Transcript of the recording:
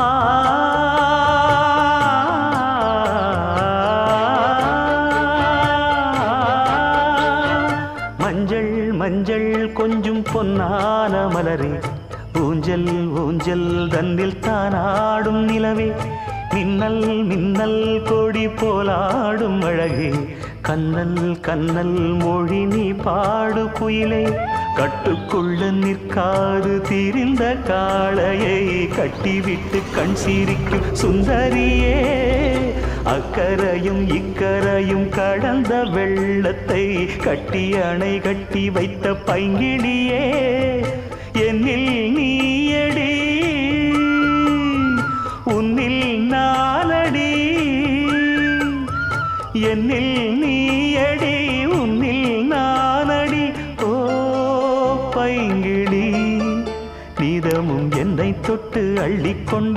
ஆ மஞ்சள் மஞ்சள் கொஞ்சம் பொன்னான மலரே ஊஞ்சல் ஊஞ்சல் தன்னில் தானாடும் நிலவே மின்னல் மின்னல் கொடி போலாடும் அழகே கண்ணல் கண்ணல் மொழி நீ பாடு குயிலே கட்டுக்குள்ள நிற்காது திரிந்த காளையை கட்டிவிட்டு கண் சிரிக்கும் சுந்தரியே அக்கரையும் இக்கரையும் கடந்த வெள்ளத்தை கட்டி அணை கட்டி வைத்த பைங்கிளியே என்னில் நீயடி உன்னில் நானடி என்னில் நீயடி உன்னில் நானடி ஓ பைங்கிளி நீதமும் என்னை தொட்டு அள்ளிக்கொண்டு